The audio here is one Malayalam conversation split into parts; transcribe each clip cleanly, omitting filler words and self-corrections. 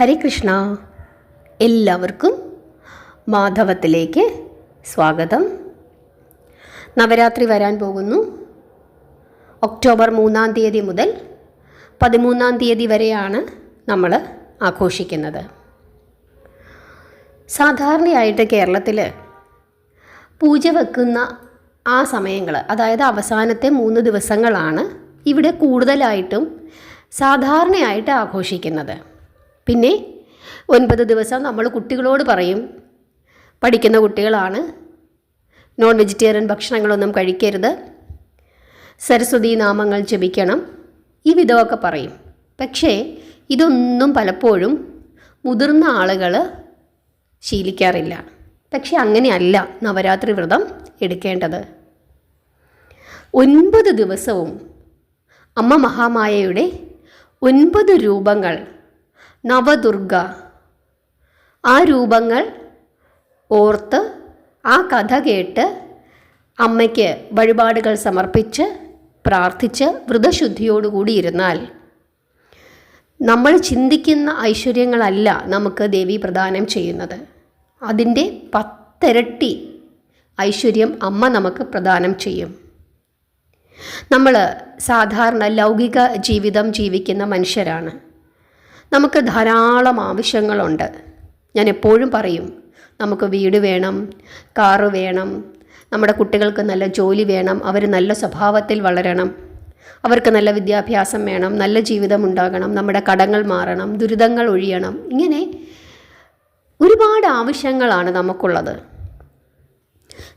ഹരേ കൃഷ്ണ. എല്ലാവർക്കും മാധവത്തിലേക്ക് സ്വാഗതം. നവരാത്രി വരാൻ പോകുന്നു. ഒക്ടോബർ 3-ാം തീയതി മുതൽ 13-ാം തീയതി വരെയാണ് നമ്മൾ ആഘോഷിക്കുന്നത്. സാധാരണയായിട്ട് കേരളത്തിൽ പൂജ വെക്കുന്ന ആ സമയങ്ങൾ, അതായത് അവസാനത്തെ 3 ദിവസങ്ങളാണ് ഇവിടെ കൂടുതലായിട്ടും സാധാരണയായിട്ട് ആഘോഷിക്കുന്നത്. പിന്നെ 9 ദിവസം നമ്മൾ കുട്ടികളോട് പറയും, പഠിക്കുന്ന കുട്ടികളാണ്, നോൺ വെജിറ്റേറിയൻ ഭക്ഷണങ്ങളൊന്നും കഴിക്കരുത്, സരസ്വതി നാമങ്ങൾ ജപിക്കണം, ഈ വിധമൊക്കെ പറയും. പക്ഷേ ഇതൊന്നും പലപ്പോഴും മുതിർന്ന ആളുകൾ ശീലിക്കാറില്ല. പക്ഷെ അങ്ങനെയല്ല നവരാത്രി വ്രതം എടുക്കേണ്ടത്. 9 ദിവസവും അമ്മ മഹാമായയുടെ 9 രൂപങ്ങൾ, നവദുർഗ, ആ രൂപങ്ങൾ ഓർത്ത് ആ കഥ കേട്ട് അമ്മയ്ക്ക് വഴിപാടുകൾ സമർപ്പിച്ച് പ്രാർത്ഥിച്ച് വ്രതശുദ്ധിയോടുകൂടി ഇരുന്നാൽ നമ്മൾ ചിന്തിക്കുന്ന ഐശ്വര്യങ്ങളല്ല നമുക്ക് ദേവി പ്രദാനം ചെയ്യുന്നത്. അതിൻ്റെ 10 ഇരട്ടി ഐശ്വര്യം അമ്മ നമുക്ക് പ്രദാനം ചെയ്യും. നമ്മൾ സാധാരണ ലൗകിക ജീവിതം ജീവിക്കുന്ന മനുഷ്യരാണ്. നമുക്ക് ധാരാളം ആവശ്യങ്ങളുണ്ട്. ഞാൻ എപ്പോഴും പറയും, നമുക്ക് വീട് വേണം, കാറ് വേണം, നമ്മുടെ കുട്ടികൾക്ക് നല്ല ജോലി വേണം, അവർ നല്ല സ്വഭാവത്തിൽ വളരണം, അവർക്ക് നല്ല വിദ്യാഭ്യാസം വേണം, നല്ല ജീവിതം ഉണ്ടാകണം, നമ്മുടെ കടങ്ങൾ മാറണം, ദുരിതങ്ങൾ ഒഴിയണം. ഇങ്ങനെ ഒരുപാട് ആവശ്യങ്ങളാണ് നമുക്കുള്ളത്.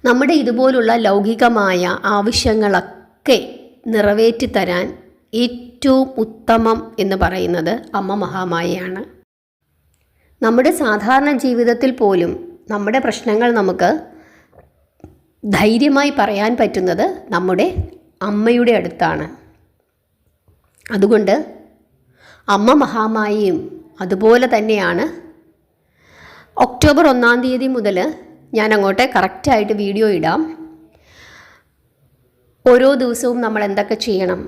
നമ്മുടെ ഇതുപോലുള്ള ലൗകികമായ ആവശ്യങ്ങളൊക്കെ നിറവേറ്റി തരാൻ ഏറ്റവും ഉത്തമം എന്ന് പറയുന്നത് അമ്മ മഹാമായയാണ്. നമ്മുടെ സാധാരണ ജീവിതത്തിൽ പോലും നമ്മുടെ പ്രശ്നങ്ങൾ നമുക്ക് ധൈര്യമായി പറയാൻ പറ്റുന്നത് നമ്മുടെ അമ്മയുടെ അടുത്താണ്. അതുകൊണ്ട് അമ്മ മഹാമായയും അതുപോലെ തന്നെയാണ്. ഒക്ടോബർ 1-ാം തീയതി മുതൽ ഞാൻ അങ്ങോട്ട് കറക്റ്റായിട്ട് വീഡിയോ ഇടാം. ഓരോ ദിവസവും നമ്മൾ എന്തൊക്കെ ചെയ്യണം,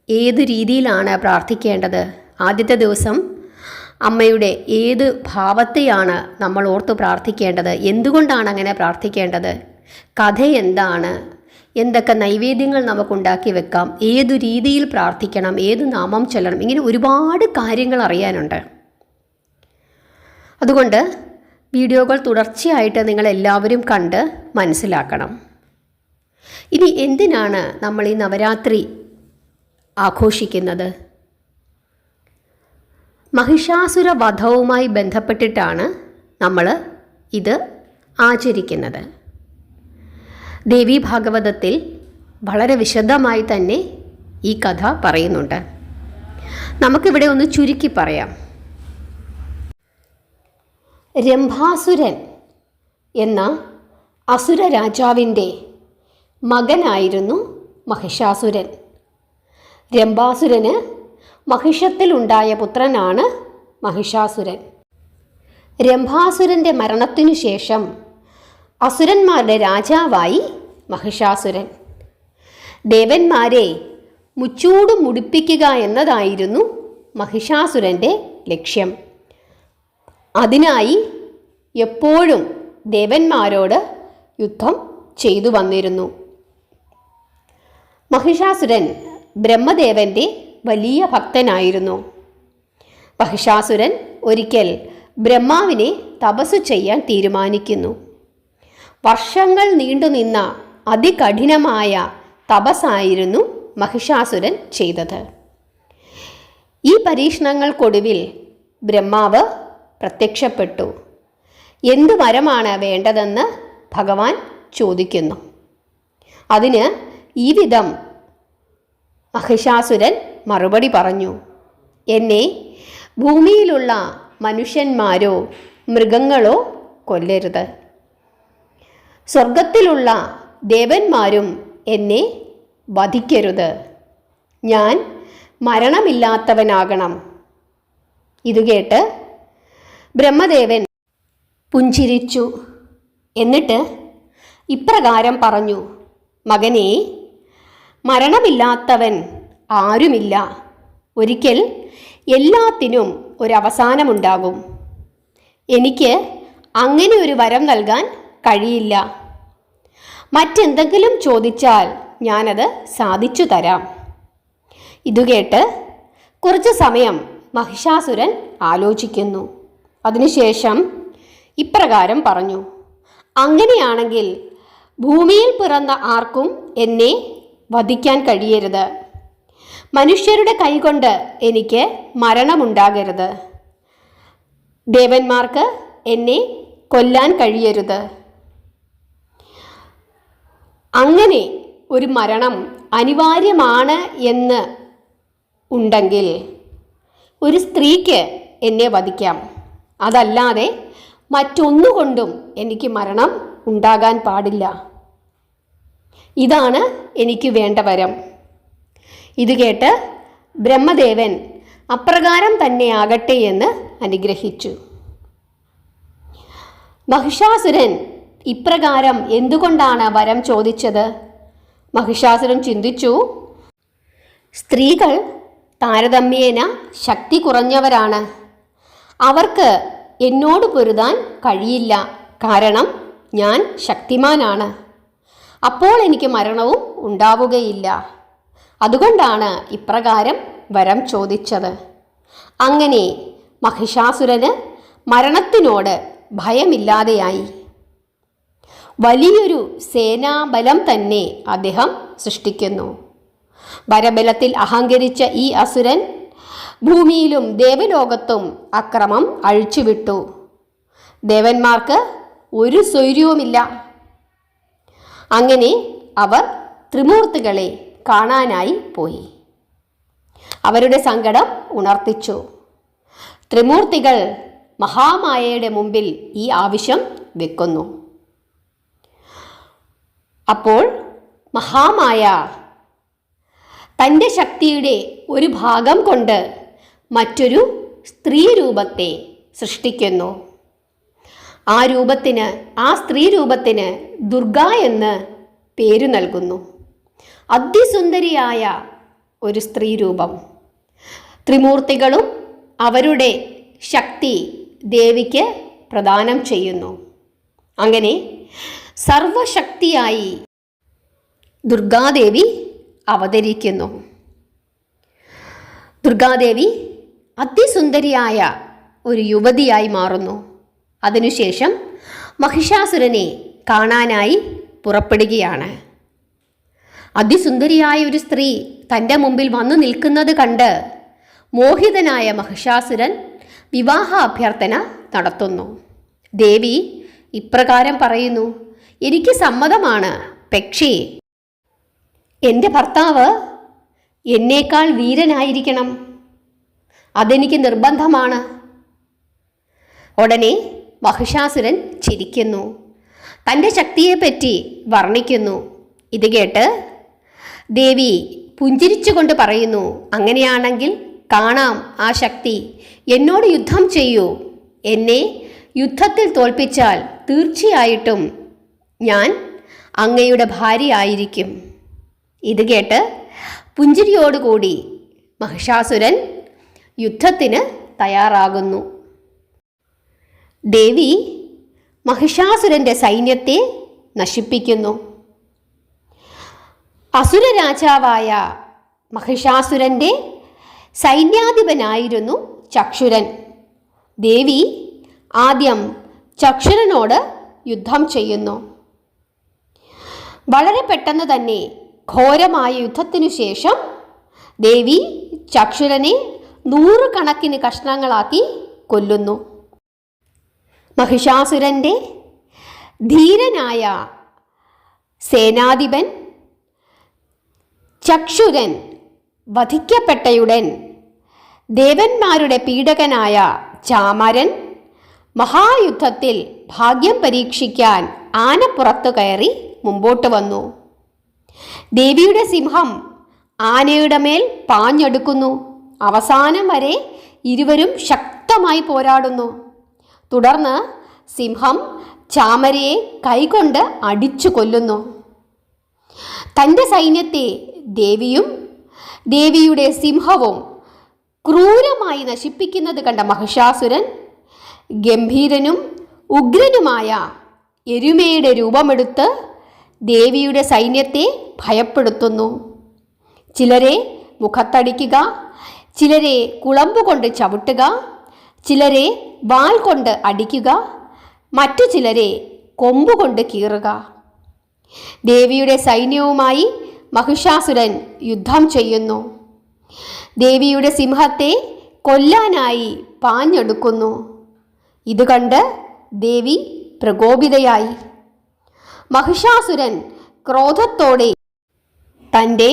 ഏത് രീതിയിലാണ് പ്രാർത്ഥിക്കേണ്ടത്, ആദ്യത്തെ ദിവസം അമ്മയുടെ ഏത് ഭാവത്തെയാണ് നമ്മൾ ഓർത്ത് പ്രാർത്ഥിക്കേണ്ടത്, എന്തുകൊണ്ടാണ് അങ്ങനെ പ്രാർത്ഥിക്കേണ്ടത്, കഥ എന്താണ്, എന്തൊക്കെ നൈവേദ്യങ്ങൾ നമുക്കുണ്ടാക്കി വെക്കാം, ഏതു രീതിയിൽ പ്രാർത്ഥിക്കണം, ഏത് നാമം ചൊല്ലണം, ഇങ്ങനെ ഒരുപാട് കാര്യങ്ങൾ അറിയാനുണ്ട്. അതുകൊണ്ട് വീഡിയോകൾ തുടർച്ചയായിട്ട് നിങ്ങളെല്ലാവരും കണ്ട് മനസ്സിലാക്കണം. ഇനി എന്തിനാണ് നമ്മൾ ഈ നവരാത്രി ആഘോഷിക്കുന്നത്? മഹിഷാസുര വധവുമായി ബന്ധപ്പെട്ടിട്ടാണ് നമ്മൾ ഇത് ആചരിക്കുന്നത്. ദേവി ഭാഗവതത്തിൽ വളരെ വിശദമായി തന്നെ ഈ കഥ പറയുന്നുണ്ട്. നമുക്കിവിടെ ഒന്ന് ചുരുക്കി പറയാം. രംഭാസുരൻ എന്ന അസുര രാജാവിൻ്റെ മകനായിരുന്നു മഹിഷാസുരൻ. രംഭാസുരന് മഹിഷത്തിലുണ്ടായ പുത്രനാണ് മഹിഷാസുരൻ. രംഭാസുരൻ്റെ മരണത്തിനു ശേഷം അസുരന്മാരുടെ രാജാവായി മഹിഷാസുരൻ. ദേവന്മാരെ മുച്ചൂട് മുടിപ്പിക്കുക എന്നതായിരുന്നു മഹിഷാസുരൻ്റെ ലക്ഷ്യം. അതിനായി എപ്പോഴും ദേവന്മാരോട് യുദ്ധം ചെയ്തു വന്നിരുന്നു. മഹിഷാസുരൻ ബ്രഹ്മദേവൻ്റെ വലിയ ഭക്തനായിരുന്നു. മഹിഷാസുരൻ ഒരിക്കൽ ബ്രഹ്മാവിനെ തപസ്സു ചെയ്യാൻ തീരുമാനിക്കുന്നു. വർഷങ്ങൾ നീണ്ടുനിന്ന അതികഠിനമായ തപസ്സായിരുന്നു മഹിഷാസുരൻ ചെയ്തത്. ഈ പരീക്ഷണങ്ങൾക്കൊടുവിൽ ബ്രഹ്മാവ് പ്രത്യക്ഷപ്പെട്ടു. എന്ത് വരമാണ് വേണ്ടതെന്ന് ഭഗവാൻ ചോദിക്കുന്നു. അതിന് ഈ വിധം മഹിഷാസുരൻ മറുപടി പറഞ്ഞു: എന്നെ ഭൂമിയിലുള്ള മനുഷ്യന്മാരോ മൃഗങ്ങളോ കൊല്ലരുത്. സ്വർഗത്തിലുള്ള ദേവന്മാരും എന്നെ വധിക്കരുത്. ഞാൻ മരണമില്ലാത്തവനാകണം. ഇത് കേട്ട് ബ്രഹ്മദേവൻ പുഞ്ചിരിച്ചു. എന്നിട്ട് ഇപ്രകാരം പറഞ്ഞു: മകനെ, മരണമില്ലാത്തവൻ ആരുമില്ല. ഒരിക്കൽ എല്ലാത്തിനും ഒരവസാനമുണ്ടാകും. എനിക്ക് അങ്ങനെ ഒരു വരം നൽകാൻ കഴിയില്ല. മറ്റെന്തെങ്കിലും ചോദിച്ചാൽ ഞാനത് സാധിച്ചു തരാം. ഇതുകേട്ട് കുറച്ചു സമയം മഹിഷാസുരൻ ആലോചിക്കുന്നു. അതിനുശേഷം ഇപ്രകാരം പറഞ്ഞു: അങ്ങനെയാണെങ്കിൽ ഭൂമിയിൽ പിറന്ന ആർക്കും എന്നെ വധിക്കാൻ കഴിയരുത്. മനുഷ്യരുടെ കൈകൊണ്ട് എനിക്ക് മരണമുണ്ടാകരുത്. ദേവന്മാർക്ക് എന്നെ കൊല്ലാൻ കഴിയരുത്. അങ്ങനെ ഒരു മരണം അനിവാര്യമാണ് എന്ന് ഉണ്ടെങ്കിൽ ഒരു സ്ത്രീക്ക് എന്നെ വധിക്കാം. അതല്ലാതെ മറ്റൊന്നുകൊണ്ടും എനിക്ക് മരണം ഉണ്ടാകാൻ പാടില്ല. ഇതാണ് എനിക്ക് വേണ്ട വരം. ഇത് കേട്ട് ബ്രഹ്മദേവൻ അപ്രകാരം തന്നെ ആകട്ടെ എന്ന് അനുഗ്രഹിച്ചു. മഹിഷാസുരൻ ഇപ്രകാരം എന്തുകൊണ്ടാണ് വരം ചോദിച്ചത്? മഹിഷാസുരൻ ചിന്തിച്ചു, സ്ത്രീകൾ താരതമ്യേന ശക്തി കുറഞ്ഞവരാണ്. അവർക്ക് എന്നോട് പൊരുതാൻ കഴിയില്ല. കാരണം ഞാൻ ശക്തിമാനാണ്. അപ്പോൾ എനിക്ക് മരണവും ഉണ്ടാവുകയില്ല. അതുകൊണ്ടാണ് ഇപ്രകാരം വരം ചോദിച്ചത്. അങ്ങനെ മഹിഷാസുരന് മരണത്തിനോട് ഭയമില്ലാതെയായി. വലിയൊരു സേനാബലം തന്നെ അദ്ദേഹം സൃഷ്ടിക്കുന്നു. വരബലത്തിൽ അഹങ്കരിച്ച ഈ അസുരൻ ഭൂമിയിലും ദേവലോകത്തും അക്രമം അഴിച്ചുവിട്ടു. ദേവന്മാർക്ക് ഒരു സ്വൈര്യവുമില്ല. അങ്ങനെ അവർ ത്രിമൂർത്തികളെ കാണാനായി പോയി. അവരുടെ സങ്കടം ഉണർത്തിച്ചു. ത്രിമൂർത്തികൾ മഹാമായയുടെ മുമ്പിൽ ഈ ആവശ്യം വെക്കുന്നു. അപ്പോൾ മഹാമായ തൻ്റെ ശക്തിയുടെ ഒരു ഭാഗം കൊണ്ട് മറ്റൊരു സ്ത്രീ രൂപത്തെ സൃഷ്ടിക്കുന്നു. ആ സ്ത്രീ രൂപത്തിന് ദുർഗ എന്ന് പേരു നൽകുന്നു. അതിസുന്ദരിയായ ഒരു സ്ത്രീ രൂപം. ത്രിമൂർത്തികളും അവരുടെ ശക്തി ദേവിക്ക് പ്രദാനം ചെയ്യുന്നു. അങ്ങനെ സർവശക്തിയായി ദുർഗാദേവി അവതരിക്കുന്നു. ദുർഗാദേവി അതിസുന്ദരിയായ ഒരു യുവതിയായി മാറുന്നു. അതിനുശേഷം മഹിഷാസുരനെ കാണാനായി പുറപ്പെടുകയാണ്. അതിസുന്ദരിയായ ഒരു സ്ത്രീ തൻ്റെ മുമ്പിൽ വന്നു നിൽക്കുന്നത് കണ്ട് മോഹിതനായ മഹിഷാസുരൻ വിവാഹ അഭ്യർത്ഥന നടത്തുന്നു. ദേവി ഇപ്രകാരം പറയുന്നു: എനിക്ക് സമ്മതമാണ്, പക്ഷേ എൻ്റെ ഭർത്താവ് എന്നേക്കാൾ വീരനായിരിക്കണം. അതെനിക്ക് നിർബന്ധമാണ്. ഉടനെ മഹിഷാസുരൻ ചിരിക്കുന്നു. തൻ്റെ ശക്തിയെപ്പറ്റി വർണ്ണിക്കുന്നു. ഇത് കേട്ട് ദേവി പുഞ്ചിരിച്ചുകൊണ്ട് പറയുന്നു: അങ്ങനെയാണെങ്കിൽ കാണാം ആ ശക്തി. എന്നോട് യുദ്ധം ചെയ്യൂ. എന്നെ യുദ്ധത്തിൽ തോൽപ്പിച്ചാൽ തീർച്ചയായിട്ടും ഞാൻ അങ്ങയുടെ ഭാര്യയായിരിക്കും. ഇത് കേട്ട് പുഞ്ചിരിയോടുകൂടി മഹിഷാസുരൻ യുദ്ധത്തിന് തയ്യാറാകുന്നു. ദേവി മഹിഷാസുരൻ്റെ സൈന്യത്തെ നശിപ്പിക്കുന്നു. അസുര രാജാവായ മഹിഷാസുരൻ്റെ സൈന്യാധിപനായിരുന്നു ചക്ഷുരൻ. ദേവി ആദ്യം ചക്ഷുരനോട് യുദ്ധം ചെയ്യുന്നു. വളരെ പെട്ടെന്ന് തന്നെ ഘോരമായ യുദ്ധത്തിനു ശേഷം ദേവി ചക്ഷുരനെ 100 കണക്കിന് കഷ്ണങ്ങളാക്കി കൊല്ലുന്നു. മഹിഷാസുരൻ്റെ ധീരനായ സേനാധിപൻ ചക്ഷുരൻ വധിക്കപ്പെട്ടയുടൻ ദേവന്മാരുടെ പീഡകനായ ചാമരൻ മഹായുദ്ധത്തിൽ ഭാഗ്യം പരീക്ഷിക്കാൻ ആനപ്പുറത്തു കയറി മുമ്പോട്ട് വന്നു. ദേവിയുടെ സിംഹം ആനയുടെ മേൽ പാഞ്ഞെടുക്കുന്നു. അവസാനം വരെ ഇരുവരും ശക്തമായി പോരാടുന്നു. തുടർന്ന് സിംഹം ചാമരയെ കൈകൊണ്ട് അടിച്ചു കൊല്ലുന്നു. തൻ്റെ സൈന്യത്തെ ദേവിയും ദേവിയുടെ സിംഹവും ക്രൂരമായി നശിപ്പിക്കുന്നത് കണ്ട മഹിഷാസുരൻ ഗംഭീരനും ഉഗ്രനുമായ എരുമയുടെ രൂപമെടുത്ത് ദേവിയുടെ സൈന്യത്തെ ഭയപ്പെടുത്തുന്നു. ചിലരെ മുഖത്തടിക്കുക, ചിലരെ കുളമ്പുകൊണ്ട് ചവിട്ടുക, ചിലരെ വാൾ കൊണ്ട് അടിക്കുക, മറ്റു ചിലരെ കൊമ്പുകൊണ്ട് കീറുക. ദേവിയുടെ സൈന്യവുമായി മഹിഷാസുരൻ യുദ്ധം ചെയ്യുന്നു. ദേവിയുടെ സിംഹത്തെ കൊല്ലാനായി പാഞ്ഞെടുക്കുന്നു. ഇത് കണ്ട് ദേവി പ്രകോപിതയായി. മഹിഷാസുരൻ ക്രോധത്തോടെ തൻ്റെ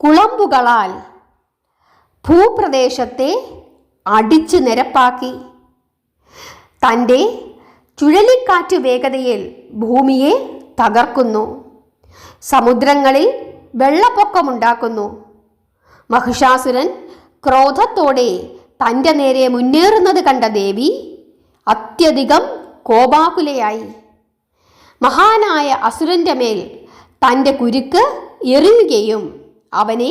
കുളമ്പുകളാൽ ഭൂപ്രദേശത്തെ അടിച്ചു നിരപ്പാക്കി. തൻ്റെ ചുഴലിക്കാറ്റ് വേഗതയിൽ ഭൂമിയെ തകർക്കുന്നു. സമുദ്രങ്ങളിൽ വെള്ളപ്പൊക്കമുണ്ടാക്കുന്നു. മഹിഷാസുരൻ ക്രോധത്തോടെ തൻ്റെ നേരെ മുന്നേറുന്നത് കണ്ട ദേവി അത്യധികം കോപാകുലയായി. മഹാനായ അസുരൻ്റെ മേൽ തൻ്റെ കുരുക്ക് എറിയുകയും അവനെ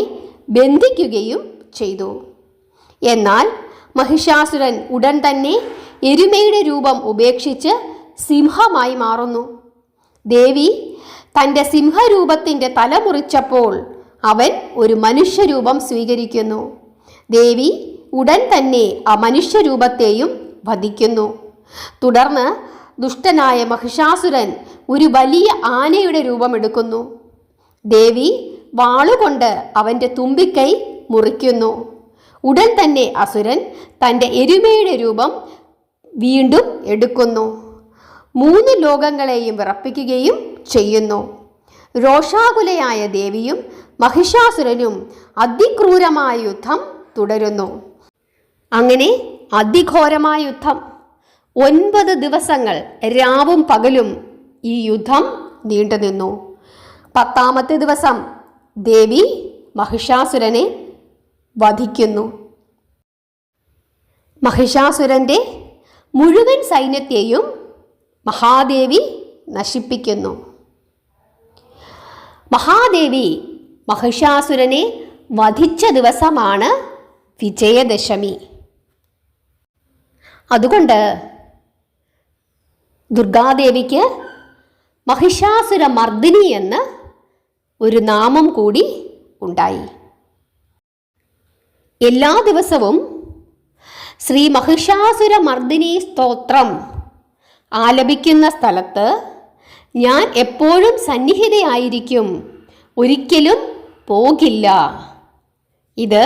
ബന്ധിക്കുകയും ചെയ്തു. എന്നാൽ മഹിഷാസുരൻ ഉടൻ തന്നെ എരുമയുടെ രൂപം ഉപേക്ഷിച്ച് സിംഹമായി മാറുന്നു. ദേവി തൻ്റെ സിംഹരൂപത്തിൻ്റെ തല മുറിച്ചപ്പോൾ അവൻ ഒരു മനുഷ്യരൂപം സ്വീകരിക്കുന്നു. ദേവി ഉടൻ തന്നെ ആ മനുഷ്യരൂപത്തെയും വധിക്കുന്നു. തുടർന്ന് ദുഷ്ടനായ മഹിഷാസുരൻ ഒരു വലിയ ആനയുടെ രൂപമെടുക്കുന്നു. ദേവി വാളുകൊണ്ട് അവൻ്റെ തുമ്പിക്കൈ മുറിക്കുന്നു. ഉടൻ തന്നെ അസുരൻ തൻ്റെ എരുമയുടെ രൂപം വീണ്ടും എടുക്കുന്നു. 3 ലോകങ്ങളെയും വിറപ്പിക്കുകയും ചെയ്യുന്നു. രോഷാകുലയായ ദേവിയും മഹിഷാസുരനും അതിക്രൂരമായ യുദ്ധം തുടരുന്നു. അങ്ങനെ അതിഘോരമായ യുദ്ധം 9 ദിവസങ്ങൾ രാവും പകലും ഈ യുദ്ധം നീണ്ടുനിന്നു. 10ാമത്തെ ദിവസം ദേവി മഹിഷാസുരനെ വധിക്കുന്നു. മഹിഷാസുരൻ്റെ മുഴുവൻ സൈന്യത്തെയും മഹാദേവി നശിപ്പിക്കുന്നു. മഹാദേവി മഹിഷാസുരനെ വധിച്ച ദിവസമാണ് വിജയദശമി. അതുകൊണ്ട് ദുർഗാദേവിക്ക് മഹിഷാസുര മർദിനി എന്ന് ഒരു നാമം കൂടി ഉണ്ടായി. എല്ലാ ദിവസവും ശ്രീ മഹിഷാസുര മർദിനി സ്തോത്രം ആലപിക്കുന്ന സ്ഥലത്ത് ഞാൻ എപ്പോഴും സന്നിഹിതയായിരിക്കും, ഒരിക്കലും പോകില്ല. ഇത്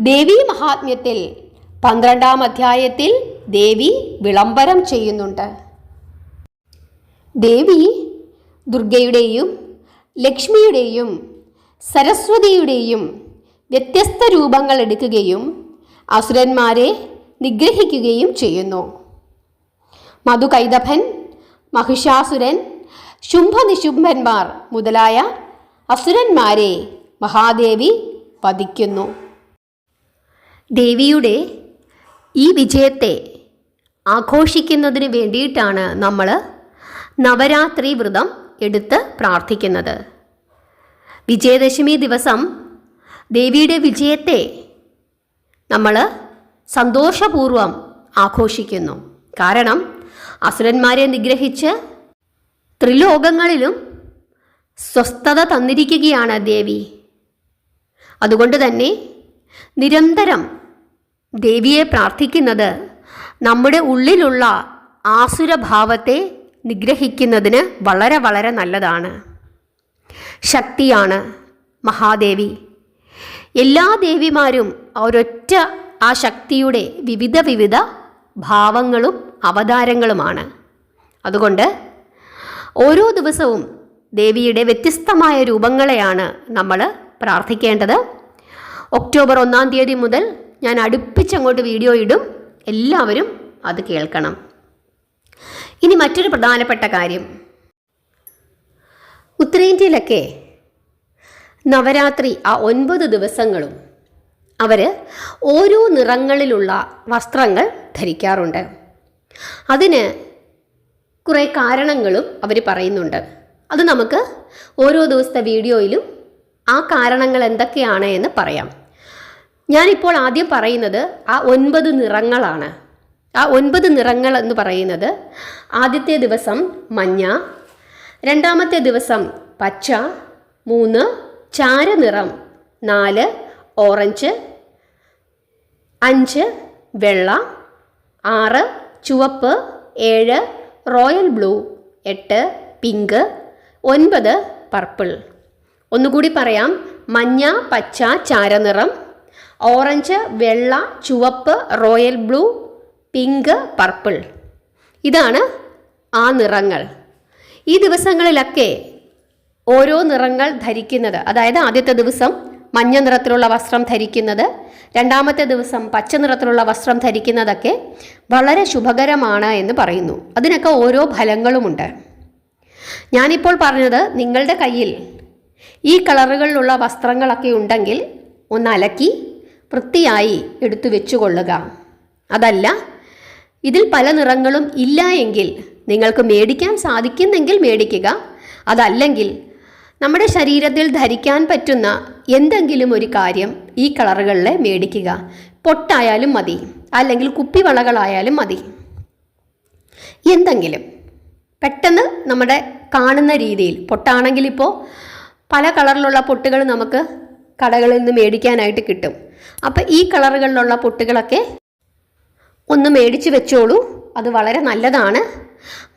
ദേവീ മഹാത്മ്യത്തിൽ 12ാം അധ്യായത്തിൽ ദേവി വിളംബരം ചെയ്യുന്നുണ്ട്. ദേവി ദുർഗയുടെയും ലക്ഷ്മിയുടെയും സരസ്വതിയുടെയും വ്യത്യസ്ത രൂപങ്ങൾ എടുക്കുകയും അസുരന്മാരെ നിഗ്രഹിക്കുകയും ചെയ്യുന്നു. മധുകൈതഭൻ, മഹിഷാസുരൻ, ശുംഭനിശുംഭന്മാർ മുതലായ അസുരന്മാരെ മഹാദേവി വധിക്കുന്നു. ദേവിയുടെ ഈ വിജയത്തെ ആഘോഷിക്കുന്നതിന് വേണ്ടിയിട്ടാണ് നമ്മൾ നവരാത്രി വ്രതം എടുത്ത് പ്രാർത്ഥിക്കുന്നത്. വിജയദശമി ദിവസം ദേവിയുടെ വിജയത്തെ നമ്മൾ സന്തോഷപൂർവം ആഘോഷിക്കുന്നു. കാരണം അസുരന്മാരെ നിഗ്രഹിച്ച് ത്രിലോകങ്ങളിലും സ്വസ്ഥത തന്നിരിക്കുകയാണ് ദേവി. അതുകൊണ്ട് തന്നെ നിരന്തരം ദേവിയെ പ്രാർത്ഥിക്കുന്നത് നമ്മുടെ ഉള്ളിലുള്ള ആസുരഭാവത്തെ നിഗ്രഹിക്കുന്നതിന് വളരെ വളരെ നല്ലതാണ്. ശക്തിയാണ് മഹാദേവി. എല്ലാ ദേവിമാരും ഒരൊറ്റ ആ ശക്തിയുടെ വിവിധ ഭാവങ്ങളും അവതാരങ്ങളുമാണ്. അതുകൊണ്ട് ഓരോ ദിവസവും ദേവിയുടെ വ്യത്യസ്തമായ രൂപങ്ങളെയാണ് നമ്മൾ പ്രാർത്ഥിക്കേണ്ടത്. ഒക്ടോബർ 1-ാം തീയതി മുതൽ ഞാൻ അടുപ്പിച്ചങ്ങോട്ട് വീഡിയോ ഇടും. എല്ലാവരും അത് കേൾക്കണം. ഇനി മറ്റൊരു പ്രധാനപ്പെട്ട കാര്യം, ഉത്തരേന്ത്യയിലൊക്കെ നവരാത്രി ആ 9 ദിവസങ്ങളും അവർ ഓരോ നിറങ്ങളിലുള്ള വസ്ത്രങ്ങൾ ധരിക്കാറുണ്ട്. അതിന് കുറേ കാരണങ്ങളും അവർ പറയുന്നുണ്ട്. അത് നമുക്ക് ഓരോ ദിവസത്തെ വീഡിയോയിലും ആ കാരണങ്ങൾ എന്തൊക്കെയാണ് എന്ന് പറയാം. ഞാനിപ്പോൾ ആദ്യം പറയുന്നത് ആ 9 നിറങ്ങളാണ്. ആ 9 നിറങ്ങൾ എന്ന് പറയുന്നത്, ആദ്യത്തെ ദിവസം മഞ്ഞ, രണ്ടാമത്തെ ദിവസം പച്ച, 3 ചാരനിറം, 4 ഓറഞ്ച്, 5 വെള്ള, 6 ചുവപ്പ്, 7 റോയൽ ബ്ലൂ, 8 പിങ്ക്, 9 പർപ്പിൾ. ഒന്നുകൂടി പറയാം: മഞ്ഞ, പച്ച, ചാരനിറം, ഓറഞ്ച്, വെള്ള, ചുവപ്പ്, റോയൽ ബ്ലൂ, പിങ്ക്, പർപ്പിൾ. ഇതാണ് ആ നിറങ്ങൾ. ഈ ദിവസങ്ങളിലൊക്കെ ഓരോ നിറങ്ങൾ ധരിക്കുന്നത്, അതായത് ആദ്യത്തെ ദിവസം മഞ്ഞ നിറത്തിലുള്ള വസ്ത്രം ധരിക്കുന്നത്, രണ്ടാമത്തെ ദിവസം പച്ച നിറത്തിലുള്ള വസ്ത്രം ധരിക്കുന്നതൊക്കെ വളരെ ശുഭകരമാണ് എന്ന് പറയുന്നു. അതിനൊക്കെ ഓരോ ഫലങ്ങളുമുണ്ട്. ഞാനിപ്പോൾ പറഞ്ഞത്, നിങ്ങളുടെ കയ്യിൽ ഈ കളറുകളിലുള്ള വസ്ത്രങ്ങളൊക്കെ ഉണ്ടെങ്കിൽ ഒന്ന് അലക്കി വൃത്തിയായി എടുത്തു വെച്ചുകൊള്ളുക. അതല്ല, ഇതിൽ പല നിറങ്ങളും ഇല്ല എങ്കിൽ നിങ്ങൾക്ക് മേടിക്കാൻ സാധിക്കുന്നെങ്കിൽ മേടിക്കുക. അതല്ലെങ്കിൽ നമ്മുടെ ശരീരത്തിൽ ധരിക്കാൻ പറ്റുന്ന എന്തെങ്കിലും ഒരു കാര്യം ഈ കളറുകളിൽ മേടിക്കുക. പൊട്ടായാലും മതി, അല്ലെങ്കിൽ കുപ്പിവളകളായാലും മതി. എന്തെങ്കിലും പെട്ടെന്ന് നമ്മുടെ കാണുന്ന രീതിയിൽ, പൊട്ടാണെങ്കിൽ ഇപ്പോൾ പല കളറിലുള്ള പൊട്ടുകൾ നമുക്ക് കടകളിൽ നിന്ന് മേടിക്കാനായിട്ട് കിട്ടും. അപ്പം ഈ കളറുകളിലുള്ള പൊട്ടുകളൊക്കെ ഒന്ന് മേടിച്ച് വെച്ചോളൂ. അത് വളരെ നല്ലതാണ്.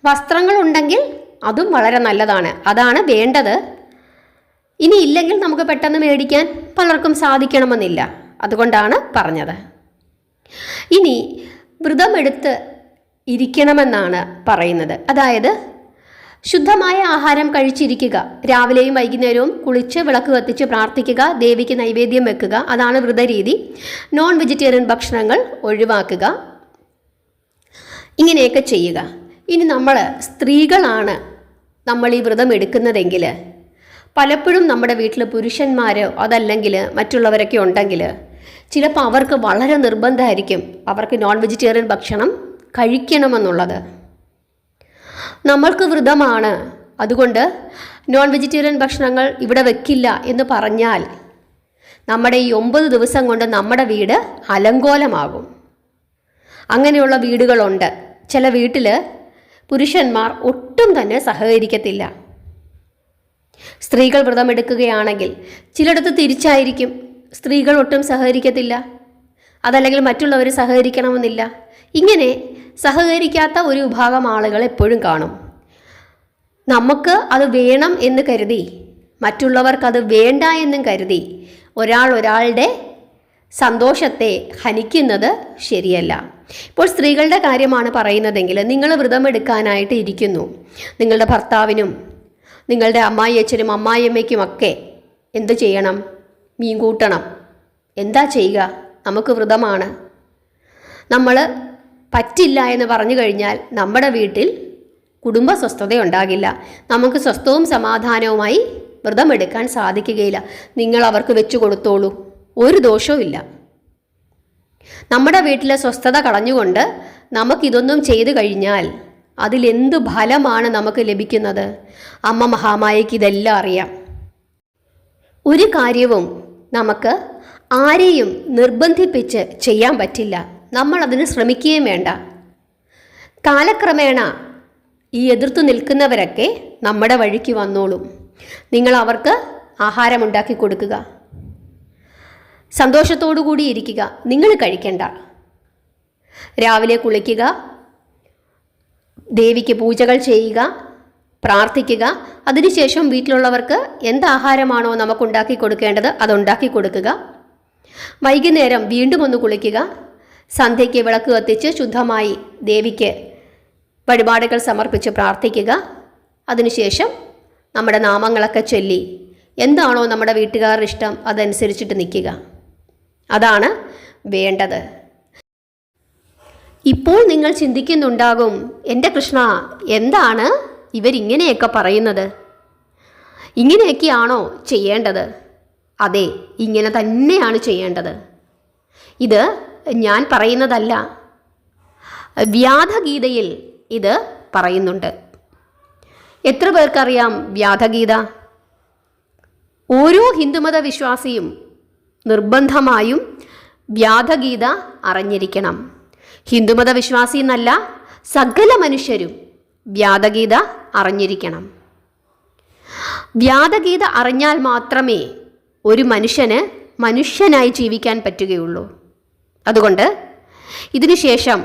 വസ്ത്രങ്ങളുണ്ടെങ്കിൽ അതും വളരെ നല്ലതാണ്. അതാണ് വേണ്ടത്. ഇനി ഇല്ലെങ്കിൽ നമുക്ക് പെട്ടെന്ന് മേടിക്കാൻ പലർക്കും സാധിക്കണമെന്നില്ല. അതുകൊണ്ടാണ് പറഞ്ഞത്. ഇനി വ്രതമെടുത്ത് ഇരിക്കണമെന്നാണ് പറയുന്നത്. അതായത് ശുദ്ധമായ ആഹാരം കഴിച്ചിരിക്കുക. രാവിലെയും വൈകുന്നേരവും കുളിച്ച് വിളക്ക് കത്തിച്ച് പ്രാർത്ഥിക്കുക, ദേവിക്ക് നൈവേദ്യം വെക്കുക. അതാണ് വ്രതരീതി. നോൺ വെജിറ്റേറിയൻ ഭക്ഷണങ്ങൾ ഒഴിവാക്കുക. ഇങ്ങനെയൊക്കെ ചെയ്യുക. ഇനി സ്ത്രീകളാണ് നമ്മൾ ഈ വ്രതം എടുക്കുന്നതെങ്കിൽ, പലപ്പോഴും നമ്മുടെ വീട്ടിൽ പുരുഷന്മാരോ അതല്ലെങ്കിൽ മറ്റുള്ളവരൊക്കെ ഉണ്ടെങ്കിൽ ചിലപ്പോൾ അവർക്ക് വളരെ നിർബന്ധമായിരിക്കും അവർക്ക് നോൺ വെജിറ്റേറിയൻ ഭക്ഷണം കഴിക്കണമെന്നുള്ളത്. നമ്മൾക്ക് വ്രതമാണ്, അതുകൊണ്ട് നോൺ വെജിറ്റേറിയൻ ഭക്ഷണങ്ങൾ ഇവിടെ വെക്കില്ല എന്ന് പറഞ്ഞാൽ നമ്മുടെ ഈ 9 ദിവസം കൊണ്ട് നമ്മുടെ വീട് അലങ്കോലമാകും. അങ്ങനെയുള്ള വീടുകളുണ്ട്. ചില വീട്ടിൽ പുരുഷന്മാർ ഒട്ടും തന്നെ സഹകരിക്കത്തില്ല. സ്ത്രീകൾ വ്രതമെടുക്കുകയാണെങ്കിൽ ചിലയിടത്ത് തിരിച്ചായിരിക്കും. സ്ത്രീകൾ ഒട്ടും സഹകരിക്കത്തില്ല, അതല്ലെങ്കിൽ മറ്റുള്ളവർ സഹകരിക്കണമെന്നില്ല. ഇങ്ങനെ സഹകരിക്കാത്ത ഒരു വിഭാഗം ആളുകൾ എപ്പോഴും കാണും. നമുക്ക് അത് വേണം എന്ന് കരുതി മറ്റുള്ളവർക്കത് വേണ്ട എന്നും കരുതി ഒരാളുടെ സന്തോഷത്തെ ഹനിക്കുന്നത് ശരിയല്ല. ഇപ്പോൾ സ്ത്രീകളുടെ കാര്യമാണ് പറയുന്നതെങ്കിൽ, നിങ്ങൾ വ്രതമെടുക്കാനായിട്ട് ഇരിക്കുന്നു. നിങ്ങളുടെ ഭർത്താവിനും നിങ്ങളുടെ അമ്മായിയച്ഛനും അമ്മായിയമ്മയ്ക്കുമൊക്കെ എന്ത് ചെയ്യണം? മീൻ കൂട്ടണം. എന്താ ചെയ്യുക? നമുക്ക് വ്രതമാണ്. നമ്മൾ പറ്റില്ല എന്ന് പറഞ്ഞു കഴിഞ്ഞാൽ നമ്മുടെ വീട്ടിൽ കുടുംബ സ്വസ്ഥത ഉണ്ടാകില്ല. നമുക്ക് സ്വസ്ഥവും സമാധാനവുമായി വ്രതമെടുക്കാൻ സാധിക്കുകയില്ല. നിങ്ങൾ അവർക്ക് വെച്ചു കൊടുത്തോളൂ, ഒരു ദോഷവും ഇല്ല. നമ്മുടെ വീട്ടിലെ സ്വസ്ഥത കളഞ്ഞുകൊണ്ട് നമുക്കിതൊന്നും ചെയ്തു കഴിഞ്ഞാൽ അതിലെന്ത് ഫലമാണ് നമുക്ക് ലഭിക്കുന്നത്? അമ്മ മഹാമായയ്ക്ക് ഇതെല്ലാം അറിയാം. ഒരു കാര്യവും നമുക്ക് ആരെയും നിർബന്ധിപ്പിച്ച് ചെയ്യാൻ പറ്റില്ല. നമ്മൾ അതിന് ശ്രമിക്കുകയും വേണ്ട. കാലക്രമേണ ഈ എതിർത്തു നിൽക്കുന്നവരൊക്കെ നമ്മുടെ വഴിക്ക് വന്നോളും. നിങ്ങൾ അവർക്ക് ആഹാരമുണ്ടാക്കി കൊടുക്കുക, സന്തോഷത്തോടു കൂടി ഇരിക്കുക. നിങ്ങൾ കഴിക്കണ്ട. രാവിലെ കുളിക്കുക, ദേവിക്ക് പൂജകൾ ചെയ്യുക, പ്രാർത്ഥിക്കുക. അതിനുശേഷം വീട്ടിലുള്ളവർക്ക് എന്താഹാരമാണോ നമുക്കുണ്ടാക്കി കൊടുക്കേണ്ടത് അതുണ്ടാക്കി കൊടുക്കുക. വൈകുന്നേരം വീണ്ടും ഒന്ന് കുളിക്കുക. സന്ധ്യയ്ക്ക് വിളക്ക് കത്തിച്ച് ശുദ്ധമായി ദേവിക്ക് വഴിപാടുകൾ സമർപ്പിച്ച് പ്രാർത്ഥിക്കുക. അതിനുശേഷം നമ്മുടെ നാമങ്ങളൊക്കെ ചൊല്ലി എന്താണോ നമ്മുടെ വീട്ടുകാരുടെ ഇഷ്ടം അതനുസരിച്ചിട്ട് നിൽക്കുക. അതാണ് വേണ്ടത്. ഇപ്പോൾ നിങ്ങൾ ചിന്തിക്കുന്നുണ്ടാകും, എൻ്റെ കൃഷ്ണ, എന്താണ് ഇവരിങ്ങനെയൊക്കെ പറയുന്നത്? ഇങ്ങനെയൊക്കെയാണോ ചെയ്യേണ്ടത്? അതെ, ഇങ്ങനെ തന്നെയാണ് ചെയ്യേണ്ടത്. ഇത് ഞാൻ പറയുന്നതല്ല, വ്യാധഗീതയിൽ ഇത് പറയുന്നുണ്ട്. എത്ര പേർക്കറിയാം വ്യാധഗീത? ഓരോ ഹിന്ദുമത വിശ്വാസിയും നിർബന്ധമായും വ്യാധഗീത അറിഞ്ഞിരിക്കണം. ഹിന്ദുമത വിശ്വാസി എന്നല്ല, സകല മനുഷ്യരും വ്യാധഗീത അറിഞ്ഞിരിക്കണം. വ്യാധഗീത അറിഞ്ഞാൽ മാത്രമേ ഒരു മനുഷ്യന് മനുഷ്യനായി ജീവിക്കാൻ പറ്റുകയുള്ളൂ. അതുകൊണ്ട് ഇതിനുശേഷം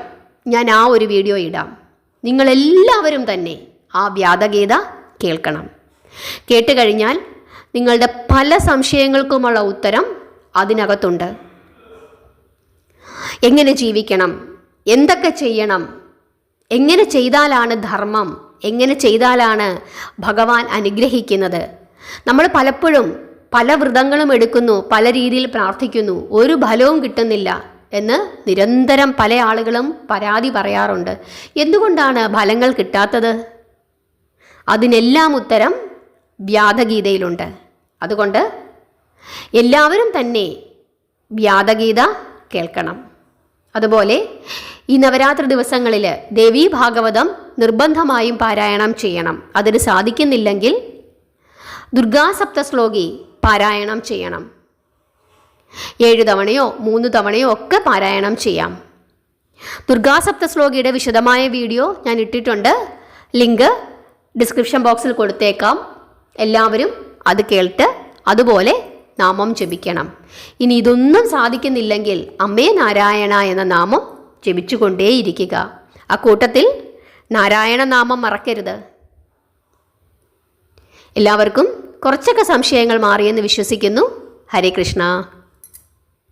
ഞാൻ ആ ഒരു വീഡിയോ ഇടാം. നിങ്ങളെല്ലാവരും തന്നെ ആ വ്യാധഗീത കേൾക്കണം. കേട്ടുകഴിഞ്ഞാൽ നിങ്ങളുടെ പല സംശയങ്ങൾക്കുമുള്ള ഉത്തരം അതിനകത്തുണ്ട്. എങ്ങനെ ജീവിക്കണം, എന്തൊക്കെ ചെയ്യണം, എങ്ങനെ ചെയ്താലാണ് ധർമ്മം, എങ്ങനെ ചെയ്താലാണ് ഭഗവാൻ അനുഗ്രഹിക്കുന്നത്. നമ്മൾ പലപ്പോഴും പല വ്രതങ്ങളും എടുക്കുന്നു, പല രീതിയിൽ പ്രാർത്ഥിക്കുന്നു, ഒരു ഫലവും കിട്ടുന്നില്ല എന്ന് നിരന്തരം പല ആളുകളും പരാതി പറയാറുണ്ട്. എന്തുകൊണ്ടാണ് ഫലങ്ങൾ കിട്ടാത്തത്? അതിനെല്ലാം ഉത്തരം വ്യാധഗീതയിലുണ്ട്. അതുകൊണ്ട് എല്ലാവരും തന്നെ വ്യാധഗീത കേൾക്കണം. അതുപോലെ ഈ നവരാത്രി ദിവസങ്ങളിൽ ദേവീ ഭാഗവതം നിർബന്ധമായും പാരായണം ചെയ്യണം. അതിന് സാധിക്കുന്നില്ലെങ്കിൽ ദുർഗാസപ്തശ്ലോകി പാരായണം ചെയ്യണം. 7 തവണയോ 3 തവണയോ ഒക്കെ പാരായണം ചെയ്യാം. ദുർഗാസപ്തശ്ലോകിയുടെ വിശദമായ വീഡിയോ ഞാൻ ഇട്ടിട്ടുണ്ട്. ലിങ്ക് ഡിസ്ക്രിപ്ഷൻ ബോക്സിൽ കൊടുത്തേക്കാം. എല്ലാവരും അത് കേട്ട് അതുപോലെ നാമം ജപിക്കണം. ഇനി ഇതൊന്നും സാധിക്കുന്നില്ലെങ്കിൽ അമ്മേ നാരായണ എന്ന നാമം ജപിച്ചുകൊണ്ടേയിരിക്കുക. ആ കൂട്ടത്തിൽ നാരായണ നാമം മറക്കരുത്. എല്ലാവർക്കും കുറച്ചൊക്കെ സംശയങ്ങൾ മാറിയെന്ന് വിശ്വസിക്കുന്നു. ഹരേ കൃഷ്ണ.